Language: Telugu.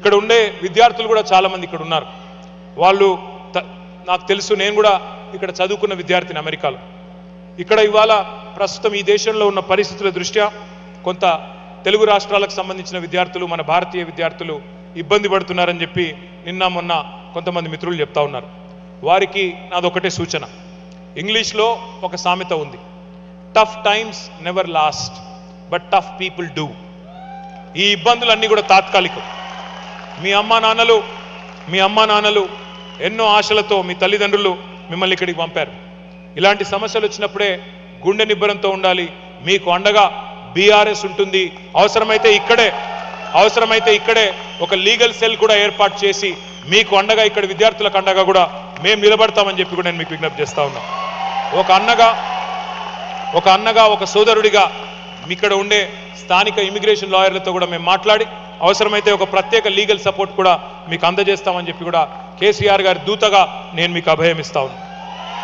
ఇక్కడ ఉండే విద్యార్థులు కూడా చాలామంది ఇక్కడ ఉన్నారు. వాళ్ళు నాకు తెలుసు, నేను కూడా ఇక్కడ చదువుకున్న విద్యార్థిని అమెరికాలో. ఇక్కడ ఇవాళ ప్రస్తుతం ఈ దేశంలో ఉన్న పరిస్థితుల దృష్ట్యా కొంత తెలుగు రాష్ట్రాలకు సంబంధించిన విద్యార్థులు, మన భారతీయ విద్యార్థులు ఇబ్బంది పడుతున్నారని చెప్పి నిన్న మొన్న కొంతమంది మిత్రులు చెప్తా ఉన్నారు. వారికి నాదొకటే సూచన. ఇంగ్లీష్లో ఒక సామెత ఉంది, tough times never lost but tough people do. ఈ ఇబ్బందులన్నీ కూడా తాత్కాలికం. మీ అమ్మా నాన్నలు ఎన్నో ఆశలతో మీ తల్లిదండ్రులు మిమ్మల్ని ఇక్కడికి పంపారు. ఇలాంటి సమస్యలు వచ్చినప్పుడే గుండె నిబ్బరంతో ఉండాలి. మీకు అండగా బీఆర్ఎస్ ఉంటుంది. అవసరమైతే ఇక్కడే ఒక లీగల్ సెల్ కూడా ఏర్పాటు చేసి మీకు అండగా, ఇక్కడ విద్యార్థులకు అండగా కూడా మేము నిలబడతామని చెప్పి కూడా నేను మీకు విజ్ఞప్తి చేస్తా ఉన్నా. ఒక అన్నగా ఒక సోదరుడిగా ఇక్కడ ఉండే స్థానిక ఇమిగ్రేషన్ లాయర్లతో కూడా మేము మాట్లాడి అవసరమైతే ఒక ప్రత్యేక లీగల్ సపోర్ట్ కూడా మీకు అందజేస్తామని చెప్పి కూడా కేసీఆర్ గారి దూతగా నేను మీకు అభయం ఇస్తా ఉన్నా.